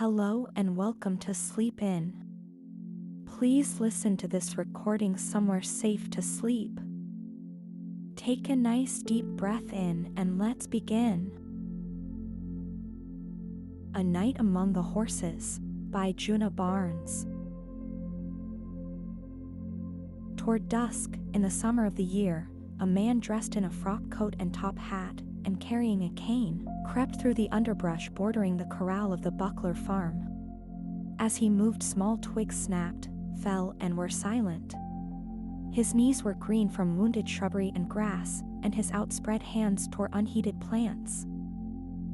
Hello and welcome to SleepInn. Please listen to this recording somewhere safe to sleep. Take a nice deep breath in and let's begin. A Night Among the Horses by Juna Barnes. Toward dusk, in the summer of the year, a man dressed in a frock coat and top hat, and carrying a cane, crept through the underbrush bordering the corral of the Buckler farm. As he moved, small twigs snapped, fell, and were silent. His knees were green from wounded shrubbery and grass, and his outspread hands tore unheeded plants.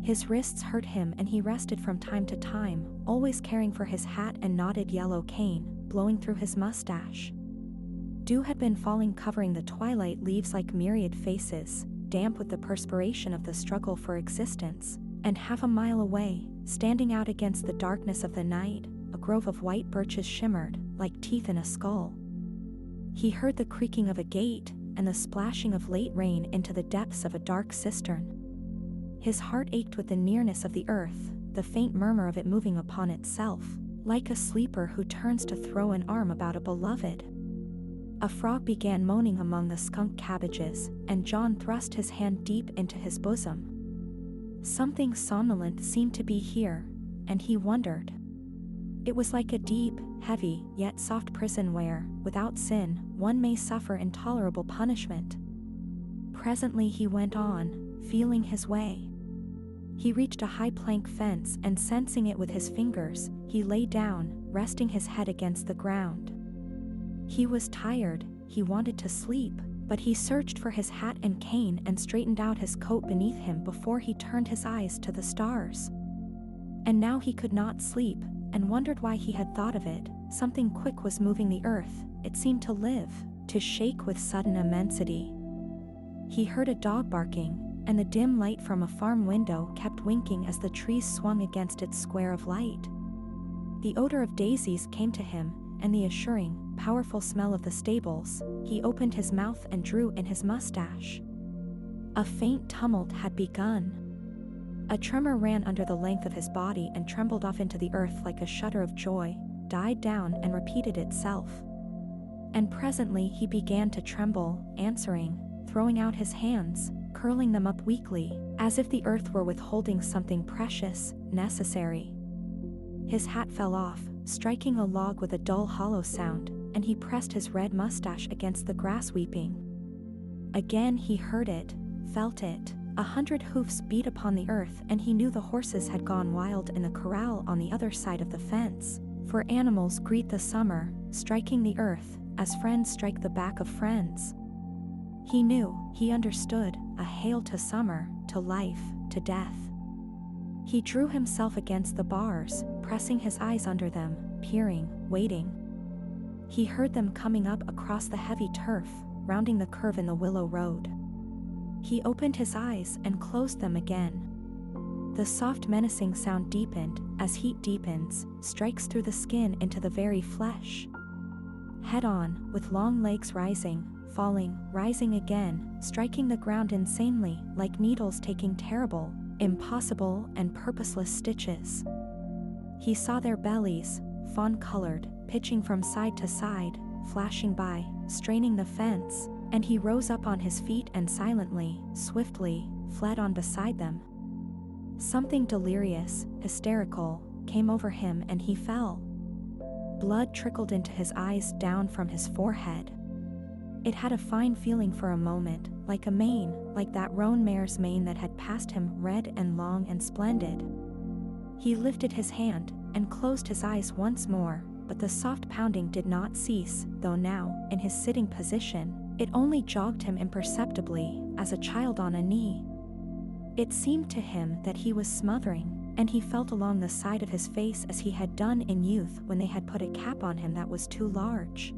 His wrists hurt him and he rested from time to time, always caring for his hat and knotted yellow cane, blowing through his mustache. Dew had been falling, covering the twilight leaves like myriad faces, damp with the perspiration of the struggle for existence, and half a mile away, standing out against the darkness of the night, a grove of white birches shimmered, like teeth in a skull. He heard the creaking of a gate, and the splashing of late rain into the depths of a dark cistern. His heart ached with the nearness of the earth, the faint murmur of it moving upon itself, like a sleeper who turns to throw an arm about a beloved. A frog began moaning among the skunk cabbages, and John thrust his hand deep into his bosom. Something somnolent seemed to be here, and he wondered. It was like a deep, heavy, yet soft prison where, without sin, one may suffer intolerable punishment. Presently he went on, feeling his way. He reached a high plank fence and, sensing it with his fingers, he lay down, resting his head against the ground. He was tired, he wanted to sleep, but he searched for his hat and cane and straightened out his coat beneath him before he turned his eyes to the stars. And now he could not sleep, and wondered why he had thought of it. Something quick was moving the earth, it seemed to live, to shake with sudden immensity. He heard a dog barking, and the dim light from a farm window kept winking as the trees swung against its square of light. The odor of daisies came to him, and the assuring, powerful smell of the stables. He opened his mouth and drew in his mustache. A faint tumult had begun. A tremor ran under the length of his body and trembled off into the earth like a shudder of joy, died down and repeated itself. And presently he began to tremble, answering, throwing out his hands, curling them up weakly, as if the earth were withholding something precious, necessary. His hat fell off, striking a log with a dull hollow sound, and he pressed his red mustache against the grass, weeping. Again he heard it, felt it. 100 hoofs beat upon the earth, and he knew the horses had gone wild in the corral on the other side of the fence, for animals greet the summer, striking the earth, as friends strike the back of friends. He knew, he understood, a hail to summer, to life, to death. He drew himself against the bars, pressing his eyes under them, peering, waiting. He heard them coming up across the heavy turf, rounding the curve in the willow road. He opened his eyes and closed them again. The soft menacing sound deepened, as heat deepens, strikes through the skin into the very flesh. Head on, with long legs rising, falling, rising again, striking the ground insanely, like needles taking terrible, impossible and purposeless stitches. He saw their bellies, fawn-colored, pitching from side to side, flashing by, straining the fence, and he rose up on his feet and silently, swiftly, fled on beside them. Something delirious, hysterical, came over him and he fell. Blood trickled into his eyes down from his forehead. It had a fine feeling for a moment, like a mane, like that roan mare's mane that had passed him, red and long and splendid. He lifted his hand, and closed his eyes once more, but the soft pounding did not cease, though now, in his sitting position, it only jogged him imperceptibly, as a child on a knee. It seemed to him that he was smothering, and he felt along the side of his face as he had done in youth when they had put a cap on him that was too large.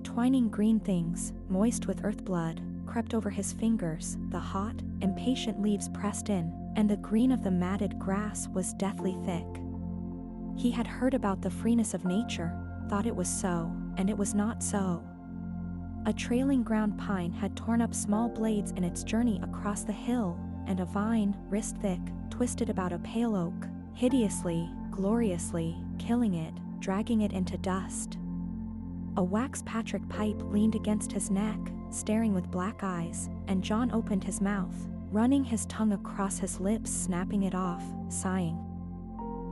Twining green things, moist with earth blood, crept over his fingers, the hot, impatient leaves pressed in, and the green of the matted grass was deathly thick. He had heard about the freeness of nature, thought it was so, and it was not so. A trailing ground pine had torn up small blades in its journey across the hill, and a vine, wrist thick, twisted about a pale oak, hideously, gloriously, killing it, dragging it into dust. A wax-patrick pipe leaned against his neck, staring with black eyes, and John opened his mouth, running his tongue across his lips, snapping it off, sighing.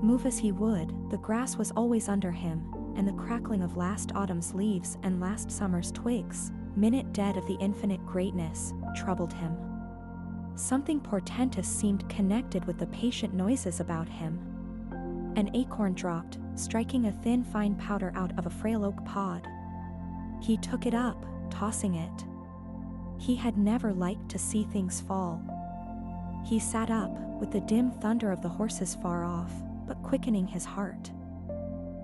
Move as he would, the grass was always under him, and the crackling of last autumn's leaves and last summer's twigs, minute dead of the infinite greatness, troubled him. Something portentous seemed connected with the patient noises about him. An acorn dropped, striking a thin fine powder out of a frail oak pod. He took it up, tossing it. He had never liked to see things fall. He sat up, with the dim thunder of the horses far off, but quickening his heart.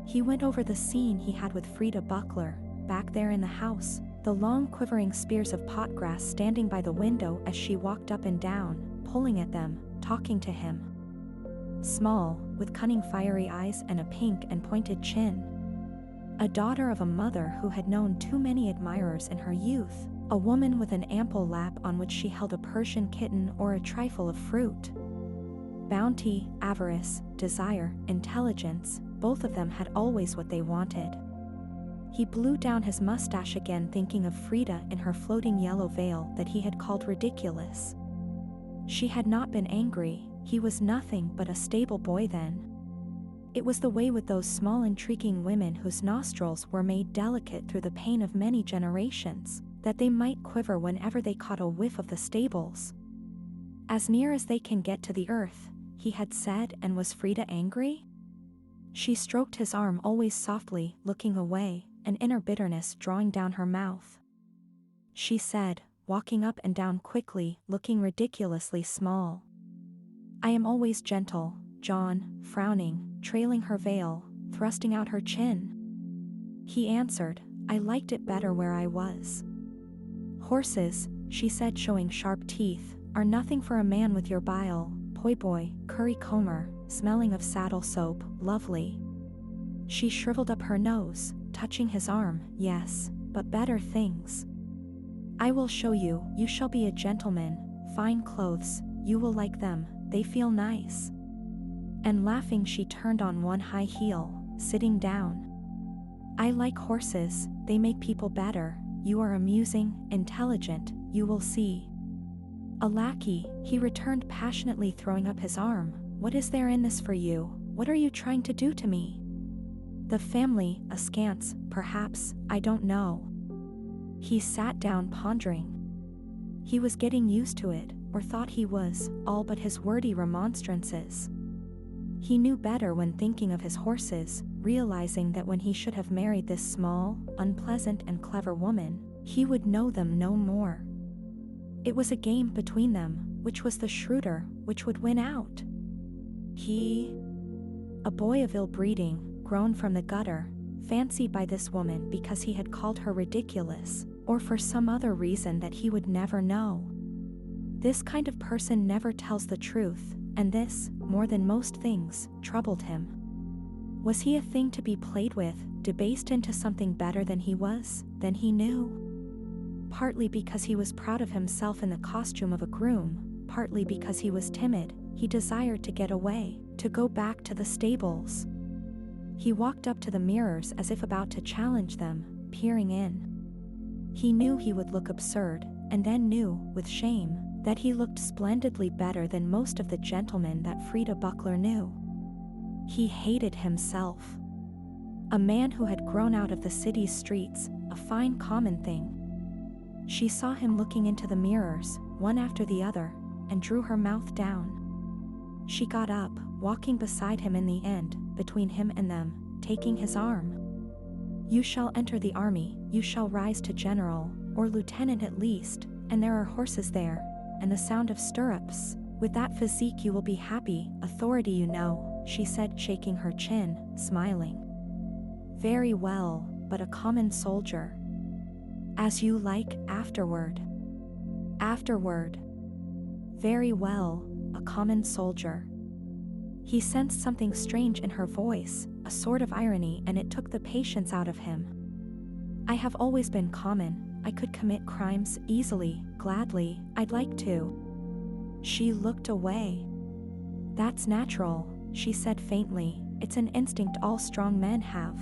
He went over the scene he had with Frida Buckler, back there in the house, the long quivering spears of pot grass standing by the window as she walked up and down, pulling at them, talking to him. Small, with cunning fiery eyes and a pink and pointed chin. A daughter of a mother who had known too many admirers in her youth, a woman with an ample lap on which she held a Persian kitten or a trifle of fruit. Bounty, avarice, desire, intelligence, both of them had always what they wanted. He blew down his mustache again, thinking of Frida in her floating yellow veil that he had called ridiculous. She had not been angry, he was nothing but a stable boy then. It was the way with those small intriguing women whose nostrils were made delicate through the pain of many generations, that they might quiver whenever they caught a whiff of the stables. As near as they can get to the earth, he had said, and was Frida angry? She stroked his arm always softly, looking away, an inner bitterness drawing down her mouth. She said, walking up and down quickly, looking ridiculously small. I am always gentle, John, frowning, trailing her veil, thrusting out her chin. He answered, I liked it better where I was. Horses, she said, showing sharp teeth, are nothing for a man with your bile, poi boy, curry-comber, smelling of saddle soap, lovely. She shriveled up her nose, touching his arm, yes, but better things. I will show you, you shall be a gentleman, fine clothes, you will like them, they feel nice. And laughing she turned on one high heel, sitting down. I like horses, they make people better, you are amusing, intelligent, you will see. A lackey, he returned passionately, throwing up his arm, what is there in this for you, what are you trying to do to me? The family, askance, perhaps, I don't know. He sat down pondering. He was getting used to it, or thought he was, all but his wordy remonstrances. He knew better when thinking of his horses, realizing that when he should have married this small, unpleasant and clever woman, he would know them no more. It was a game between them, which was the shrewder, which would win out. He, a boy of ill breeding, grown from the gutter, fancied by this woman because he had called her ridiculous, or for some other reason that he would never know. This kind of person never tells the truth, and this, more than most things, troubled him. Was he a thing to be played with, debased into something better than he was, than he knew? Partly because he was proud of himself in the costume of a groom, partly because he was timid, he desired to get away, to go back to the stables. He walked up to the mirrors as if about to challenge them, peering in. He knew he would look absurd, and then knew, with shame, that he looked splendidly better than most of the gentlemen that Frida Buckler knew. He hated himself. A man who had grown out of the city's streets, a fine common thing. She saw him looking into the mirrors, one after the other, and drew her mouth down. She got up, walking beside him in the end, between him and them, taking his arm. You shall enter the army, you shall rise to general, or lieutenant at least, and there are horses there, and the sound of stirrups. With that physique you will be happy, authority you know, she said, shaking her chin, smiling. Very well, but a common soldier. As you like, afterward. Afterward. Very well, a common soldier. He sensed something strange in her voice, a sort of irony, and it took the patience out of him. I have always been common, I could commit crimes easily, gladly, I'd like to. She looked away. That's natural, she said faintly, It's an instinct all strong men have.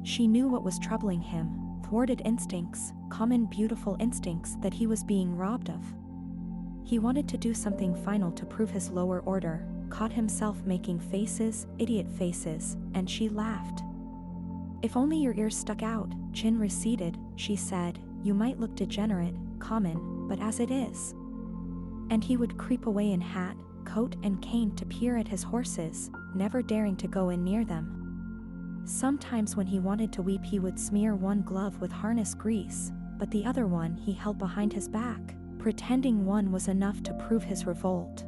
She knew what was troubling him, thwarted instincts, common beautiful instincts that he was being robbed of. He wanted to do something final to prove his lower order, caught himself making faces, idiot faces, and she laughed. If only your ears stuck out, chin receded, she said, you might look degenerate, common, but as it is. And he would creep away in hat, coat and cane to peer at his horses, never daring to go in near them. Sometimes when he wanted to weep he would smear one glove with harness grease, but the other one he held behind his back, pretending one was enough to prove his revolt.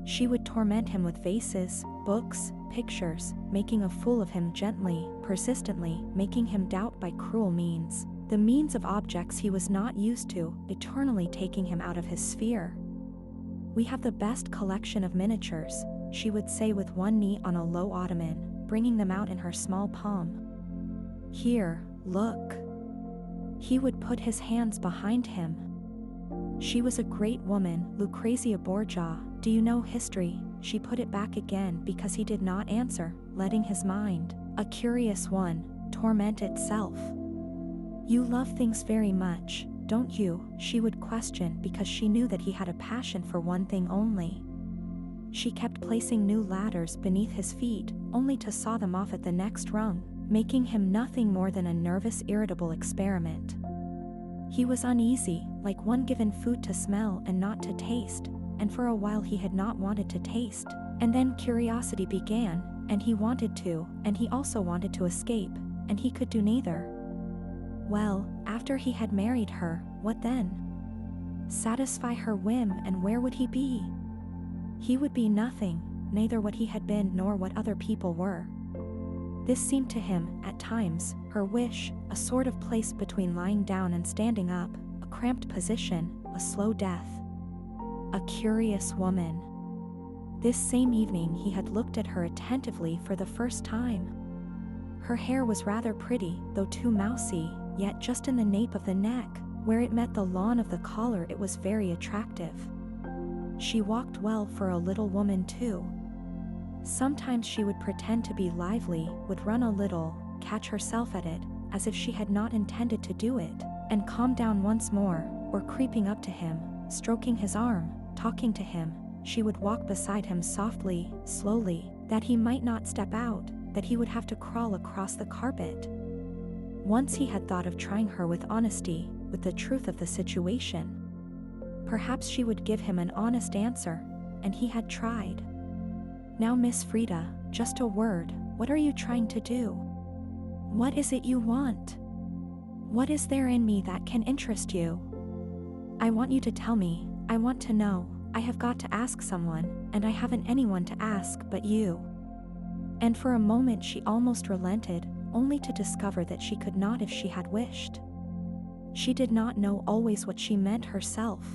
She would torment him with vases, books, pictures, making a fool of him gently, persistently, making him doubt by cruel means, the means of objects he was not used to, eternally taking him out of his sphere. We have the best collection of miniatures, she would say with one knee on a low ottoman, bringing them out in her small palm. Here, look. He would put his hands behind him. She was a great woman, Lucrezia Borgia, do you know history? She put it back again because he did not answer, letting his mind, a curious one, torment itself. You love things very much, don't you? She would question because she knew that he had a passion for one thing only. She kept placing new ladders beneath his feet, only to saw them off at the next rung, making him nothing more than a nervous, irritable experiment. He was uneasy, like one given food to smell and not to taste, and for a while he had not wanted to taste, and then curiosity began, and he wanted to, and he also wanted to escape, and he could do neither. Well, after he had married her, what then? Satisfy her whim, and where would he be? He would be nothing, neither what he had been nor what other people were. This seemed to him, at times, her wish, a sort of place between lying down and standing up, a cramped position, a slow death. A curious woman. This same evening he had looked at her attentively for the first time. Her hair was rather pretty, though too mousy, yet just in the nape of the neck, where it met the lawn of the collar, it was very attractive. She walked well for a little woman too. Sometimes she would pretend to be lively, would run a little, catch herself at it, as if she had not intended to do it, and calm down once more, or creeping up to him, stroking his arm, talking to him, she would walk beside him softly, slowly, that he might not step out, that he would have to crawl across the carpet. Once he had thought of trying her with honesty, with the truth of the situation. Perhaps she would give him an honest answer, and he had tried. Now Miss Frida, just a word, what are you trying to do? What is it you want? What is there in me that can interest you? I want you to tell me, I want to know, I have got to ask someone, and I haven't anyone to ask but you. And for a moment she almost relented, only to discover that she could not if she had wished. She did not know always what she meant herself.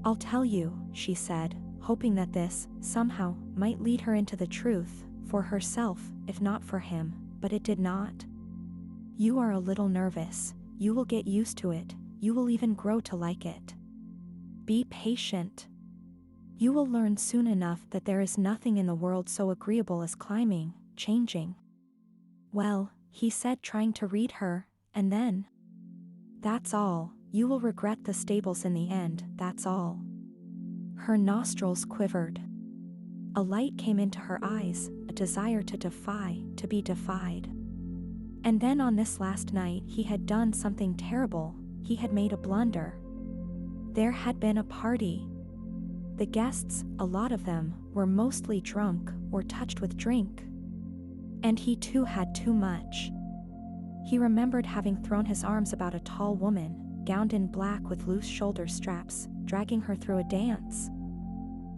I'll tell you, she said, hoping that this, somehow, might lead her into the truth, for herself, if not for him, but it did not. You are a little nervous, you will get used to it, you will even grow to like it. Be patient. You will learn soon enough that there is nothing in the world so agreeable as climbing, changing. Well, he said, trying to read her, and then. That's all, you will regret the stables in the end, that's all. Her nostrils quivered. A light came into her eyes, a desire to defy, to be defied. And then on this last night he had done something terrible, he had made a blunder. There had been a party. The guests, a lot of them, were mostly drunk, or touched with drink. And he too had too much. He remembered having thrown his arms about a tall woman, gowned in black with loose shoulder straps, dragging her through a dance.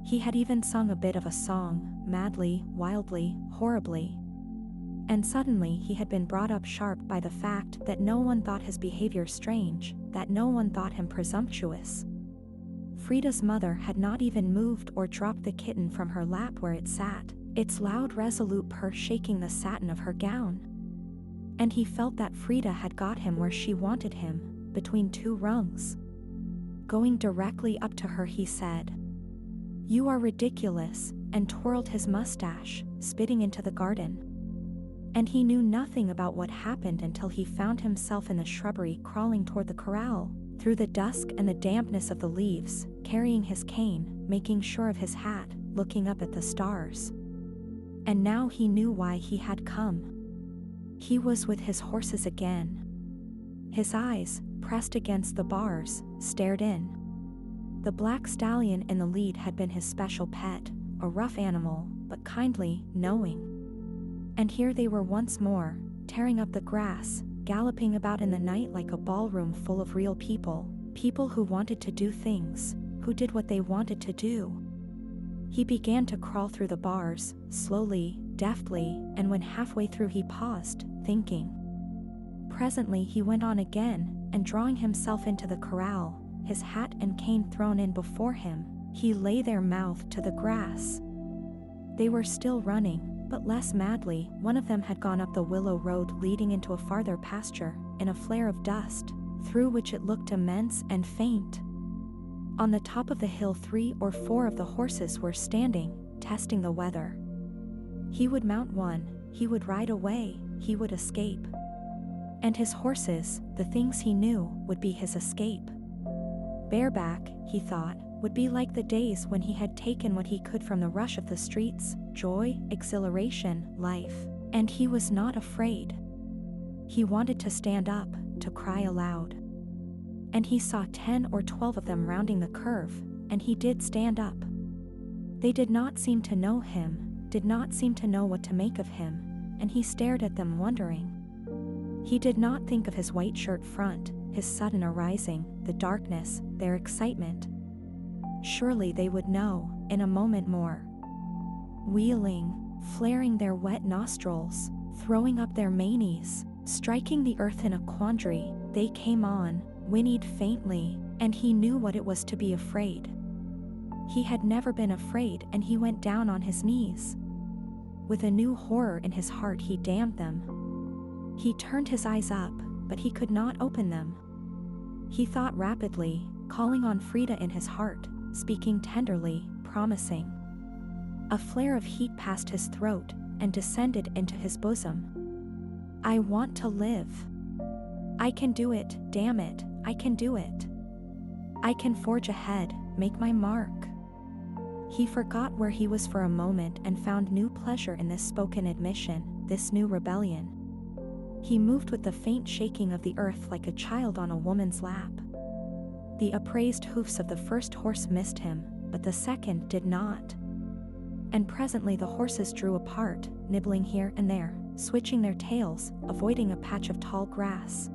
He had even sung a bit of a song, madly, wildly, horribly. And suddenly he had been brought up sharp by the fact that no one thought his behavior strange, that no one thought him presumptuous. Frida's mother had not even moved or dropped the kitten from her lap where it sat, its loud resolute purr shaking the satin of her gown. And he felt that Frida had got him where she wanted him, between two rungs. Going directly up to her he said, "You are ridiculous, and twirled his mustache, spitting into the garden. And he knew nothing about what happened until he found himself in the shrubbery crawling toward the corral, through the dusk and the dampness of the leaves, carrying his cane, making sure of his hat, looking up at the stars. And now he knew why he had come. He was with his horses again. His eyes, pressed against the bars, stared in. The black stallion in the lead had been his special pet, a rough animal, but kindly, knowing. And here they were once more, tearing up the grass, galloping about in the night like a ballroom full of real people, people who wanted to do things, who did what they wanted to do. He began to crawl through the bars, slowly, deftly, and when halfway through he paused, thinking. Presently he went on again, and drawing himself into the corral, his hat and cane thrown in before him, he lay there mouthed to the grass. They were still running, but less madly. One of them had gone up the willow road leading into a farther pasture, in a flare of dust, through which it looked immense and faint. On the top of the hill 3 or 4 of the horses were standing, testing the weather. He would mount one, he would ride away, he would escape. And his horses, the things he knew, would be his escape. Bareback, he thought, would be like the days when he had taken what he could from the rush of the streets, joy, exhilaration, life, and he was not afraid. He wanted to stand up, to cry aloud. And he saw 10 or 12 of them rounding the curve, and he did stand up. They did not seem to know him, did not seem to know what to make of him, and he stared at them wondering. He did not think of his white shirt front, his sudden arising, the darkness, their excitement. Surely they would know, in a moment more. Wheeling, flaring their wet nostrils, throwing up their manes, striking the earth in a quandary, they came on, whinnied faintly, and he knew what it was to be afraid. He had never been afraid, and he went down on his knees. With a new horror in his heart he damned them. He turned his eyes up, but he could not open them. He thought rapidly, calling on Frida in his heart, speaking tenderly, promising. A flare of heat passed his throat, and descended into his bosom. I want to live. I can do it, damn it, I can do it. I can forge ahead, make my mark. He forgot where he was for a moment and found new pleasure in this spoken admission, this new rebellion. He moved with the faint shaking of the earth like a child on a woman's lap. The upraised hoofs of the first horse missed him, but the second did not. And presently the horses drew apart, nibbling here and there, switching their tails, avoiding a patch of tall grass.